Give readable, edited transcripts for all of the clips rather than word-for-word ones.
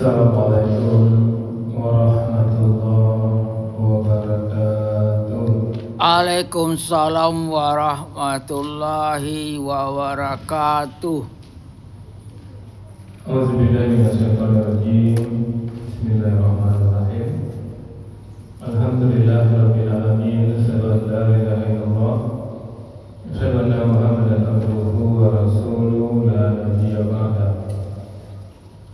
Assalamualaikum warahmatullahi wabarakatuh. Waalaikumsalam warahmatullahi wabarakatuh. Auzubillahi minasyaitonirrajim. Bismillahirrahmanirrahim. Alhamdulillahirabbil alamin. Asyhadu an la ilaha illallah. Asyhadu anna Muhammadan abduhu wa rasuluhu la nabiyya ba'da.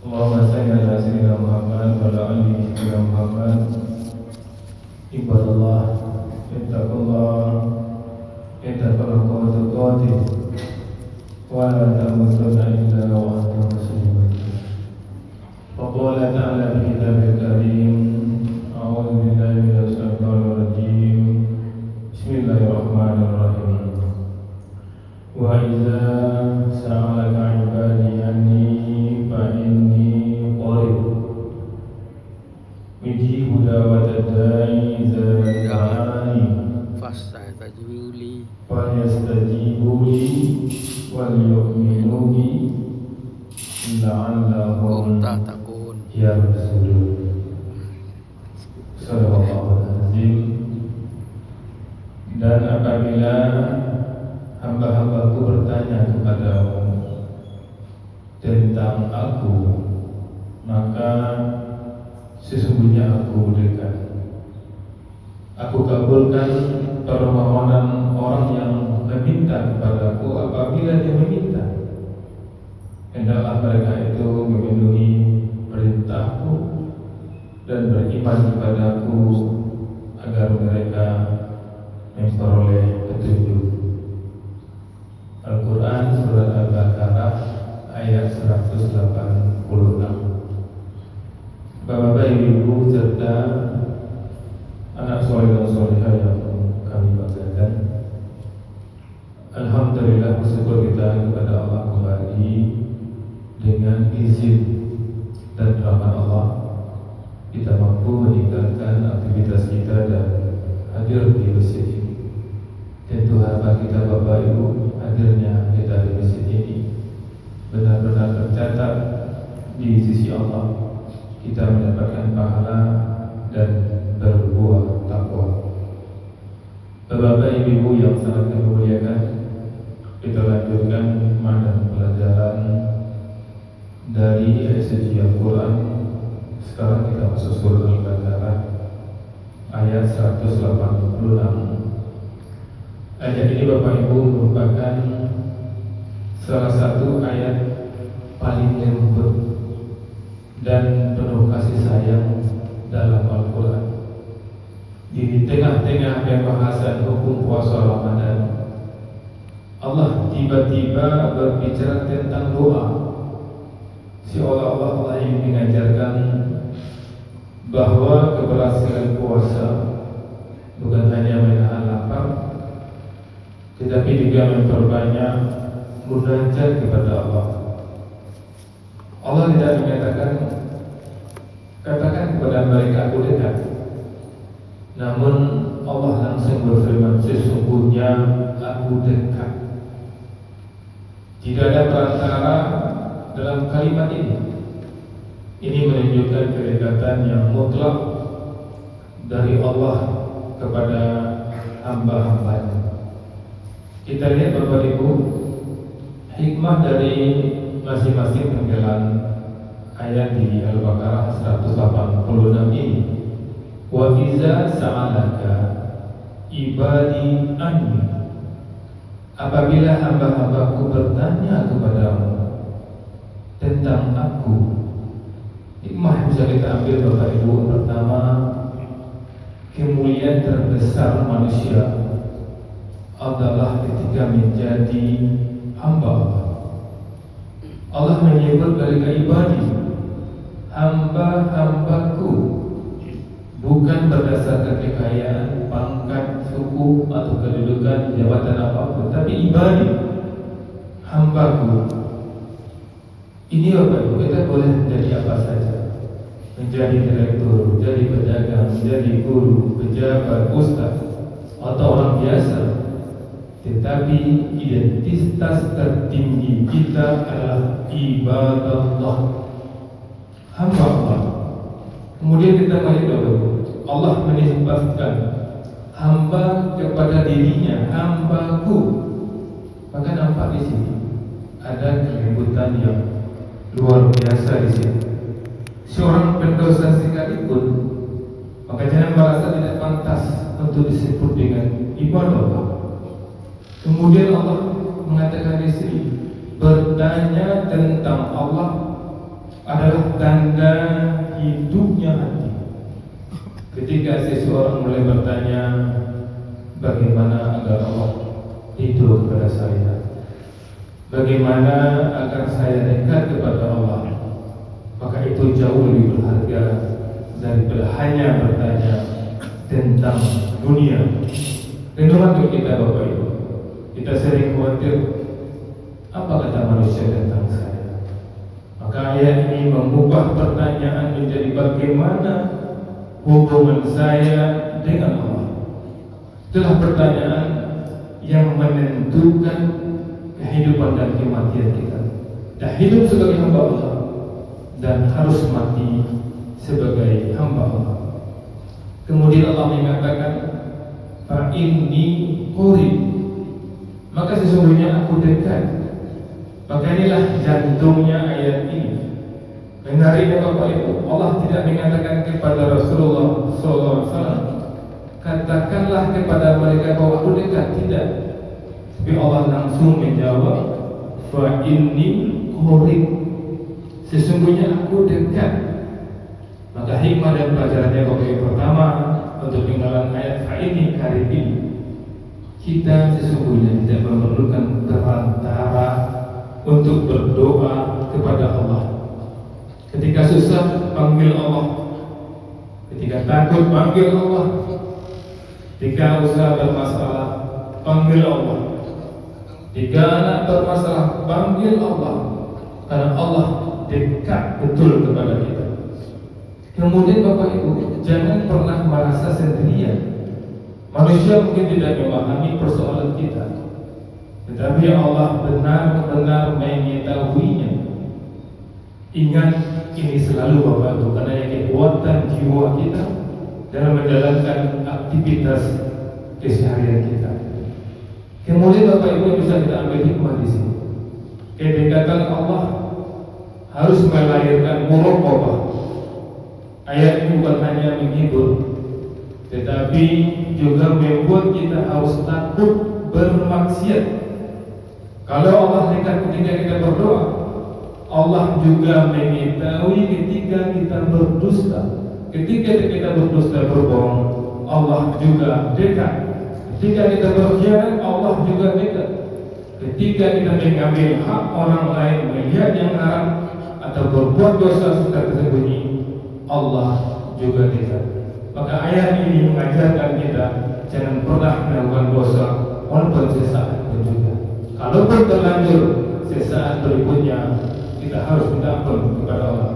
Allahumma shalli ala sayyidina Muhammad wa ala ali sayyidina Muhammad. Ibadallah, ittaqullah haqqa tuqatih wa la tamutunna illa wa antum muslimun. Wa qala ta'ala fi kitabil karim, a'udzu billahi minasy syaithanir rajim. Bismillahirrahmanirrahim. Wa idza sa'alaka 'ibadi anni fa inni qarib ujibu da'watad da'i idza da'ani Fastajibuli falyastajibu li wal yu'minu bi la'allahum tatakun. yarshudun. Sadaqallahul azim. Dan apabila hamba-hambaku bertanya kepadamu tentang aku, maka sesungguhnya aku dekat. Aku kabulkan permohonan orang yang meminta kepadaku apabila dia meminta. Hendaklah mereka itu memenuhi perintahku dan beriman kepadaku agar mereka memperoleh petunjuk. Al-Quran Surat Al-Baqarah ayat 186. Bapak-bapak, ibu serta anak soleh dan solehah yang kami banggakan, alhamdulillah, bersyukur kita kepada Allah kembali dengan izin dan rahmat Allah kita mampu meninggalkan aktivitas kita dan hadir di masjid ini. Tentu harapan kita Bapak Ibu, hadirnya kita di masjid ini benar-benar tercatat di sisi Allah, kita mendapatkan pahala dan berbuah takwa. Bapak Ibu yang sangat kami muliakan, kita lanjutkan hikmah dan pelajaran dari eksegi Al-Quran. Sekarang kita masuk surah Al-Baqarah ayat 186. Ayat ini Bapak Ibu merupakan salah satu ayat paling lembut dan penuh kasih sayang dalam Al-Quran. Di tengah-tengah pembahasan hukum puasa Ramadan, Allah tiba-tiba berbicara tentang doa, seolah-olah Allah ingin mengajarkan bahwa keberhasilan puasa bukan hanya menahan lapar, tetapi juga memperbanyak munajat kepada Allah. Allah tidak mengatakan katakan kepada mereka aku dekat, namun Allah langsung berfirman sesungguhnya aku dekat. Tidak ada perantara dalam kalimat ini. Ini menunjukkan kedekatan yang mutlak dari Allah kepada hamba-hambanya. Kita lihat Bapak Ibu, hikmah dari masing-masing penggalan ayat di Al-Baqarah 186 ini. Wa iza sa'alaka ibadi anni, apabila hamba-hambaku bertanya kepadamu tentang aku. Hikmah yang bisa kita ambil Bapak Ibu, pertama, kemuliaan terbesar manusia adalah ketika menjadi hamba Allah. Allah menyebut mereka ibadi, hamba-hambaku, bukan berdasarkan kekayaan, pangkat, suku atau kedudukan, jabatan apapun, tapi ibadi, hambaku. Ini Bapak Ibu, kita boleh menjadi apa saja, menjadi direktur, menjadi pedagang, menjadi guru, pejabat, ustaz, atau orang biasa. Tetapi identitas tertinggi kita adalah ibadah, hamba Allah. Kemudian kita melihat Allah menisbatkan hamba kepada dirinya, hambaku. Maka nampak di sini ada kelembutan yang luar biasa di sini. Seorang pendosa sekalipun, maka jangan merasa tidak pantas untuk disebut dengan ibadah Allah. Kemudian Allah mengatakan di sini, bertanya tentang Allah adalah tanda hidupnya hati. Ketika seseorang mulai bertanya, bagaimana agar Allah hidup kepada saya, bagaimana agar saya dekat kepada Allah, maka itu jauh lebih berharga daripada hanya bertanya tentang dunia. Renungan untuk kita Bapak Ibu, kita sering khawatir apa kata manusia tentang saya. Maka ayat ini mengubah pertanyaan menjadi bagaimana hubungan saya dengan Allah. Itulah pertanyaan yang menentukan kehidupan dan kematian kita. Dah hidup sebagai hamba Allah dan harus mati sebagai hamba Allah. Kemudian Allah mengatakan, fa inni qarib, maka sesungguhnya aku dekat. Maka inilah jantungnya ayat ini. Menariknya Bapak Ibu, Allah tidak mengatakan kepada Rasulullah SAW, katakanlah kepada mereka bahwa aku dekat, tidak. Tapi Allah langsung menjawab, fa inni qarib, sesungguhnya aku dekat. Maka hikmah dan pelajarannya Bapak Ibu, pertama untuk pengenalan ayat fa inni qarib ini, kita sesungguhnya tidak memerlukan perantara untuk berdoa kepada Allah. Ketika susah, panggil Allah. Ketika takut, panggil Allah. Ketika usaha bermasalah, panggil Allah. Ketika anak bermasalah, panggil Allah. Karena Allah dekat betul kepada kita. Kemudian Bapak Ibu, jangan pernah merasa sendirian. Manusia mungkin tidak memahami persoalan kita, tetapi Allah benar-benar mengetahuinya. Ingat ini selalu Bapak Ibu, karena yang kekuatan jiwa kita dalam menjalankan aktivitas keseharian kita. Kemudian Bapak Ibu bisa kita ambil hikmah di sini. Kedekatan Allah harus melahirkan muraqabah. Ayat ini bukan hanya menghibur, tetapi juga membuat kita harus takut bermaksiat. Kalau Allah dekat ketika kita berdoa, Allah juga mengetahui ketika kita berdusta. Ketika kita berdusta, berbohong, Allah juga dekat. Ketika kita berkhianat, Allah juga dekat. Ketika kita mengambil hak orang lain, melihat yang haram atau berbuat dosa secara tersembunyi, Allah juga dekat. Maka ayat ini mengajarkan kita jangan pernah melakukan dosa walaupun sesaat pun juga. Kalaupun terlanjur sesaat berikutnya, kita harus minta ampun kepada Allah.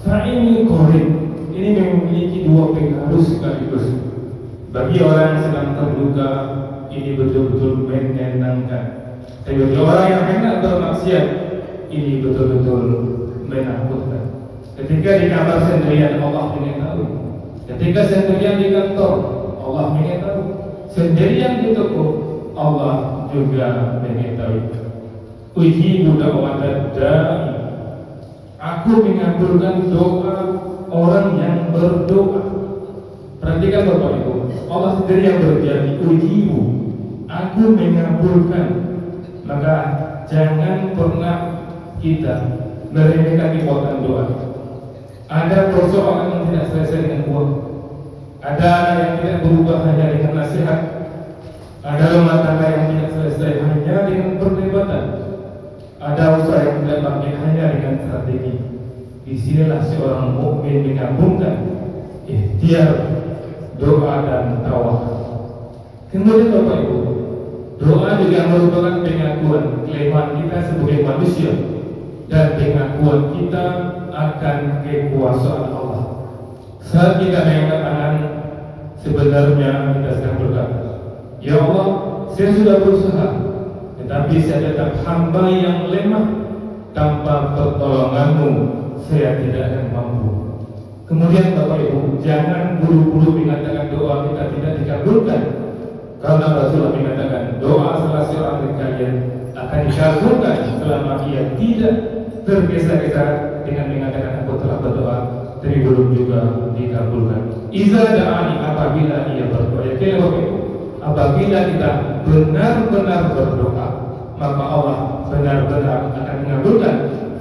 Fa'ini qarib, ini memiliki dua pengaruh sekaligus. Bagi orang yang sedang terluka, ini betul-betul menenangkan. Tapi bagi orang yang hendak bermaksiat, ini betul-betul menakutkan. Ketika di kamar sendirian, Allah mengetahui. Ketika sendirian di kantor, Allah mengetahui. Sendirian di toko, Allah juga mengetahui. Ujibu da'watad da'i, aku mengabulkan doa orang yang berdoa. Perhatikan Bapak Ibu, Allah sendiri yang berjanji, ujibu, aku mengabulkan. Maka jangan pernah kita meremehkan kekuatan doa. Ada persoalan yang tidak selesai dengan uang, ada anak yang tidak berubah hanya dengan nasihat, ada rumah tangga yang tidak selesai hanya dengan perdebatan, ada usaha yang tidak bangkit hanya dengan strategi. Disinilah seorang mukmin menggabungkan ikhtiar, doa dan tawakal. Kemudian Bapak Ibu, doa juga merupakan pengakuan kelemahan kita sebagai manusia dan pengakuan kita akan kekuasaan Allah. Saat kita mengangkat tangan, sebenarnya kita sedang berkata, ya Allah, saya sudah berusaha, tetapi saya tetap hamba yang lemah. Tanpa pertolonganmu, saya tidak akan mampu. Kemudian Bapak Ibu, jangan buru-buru mengatakan doa kita tidak dikabulkan, karena Rasulullah mengatakan doa salah seorang dari kalian akan dikabulkan selama ia tidak tergesa-gesa dengan mengatakan aku telah berdoa tapi belum juga dikabulkan. Iza da'ani, apabila ia berdoa. Ya Bapak Ibu, apabila kita benar-benar berdoa, maka Allah benar-benar akan mengabulkan.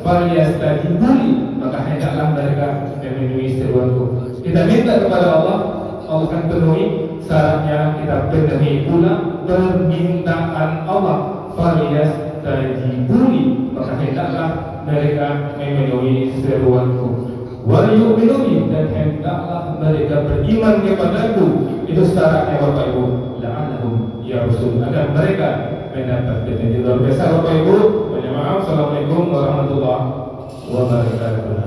Falyastajibuli, maka hendaklah mereka memenuhi seruanku. Kita minta kepada Allah, Allah akan penuhi. Syaratnya kita penuhi pula permintaan Allah. Falyastajibuli, maka hendaklah mereka memenuhi seruanku. Wa yu'minuni, dan hendaklah mereka beriman kepadaku. Itu syaratnya Bapak Ibu. La'allahum yarshudun, agar mereka mendapat petunjuk. Luar biasa Bapak Ibu. Banyak maaf. Assalamualaikum warahmatullahi wabarakatuh.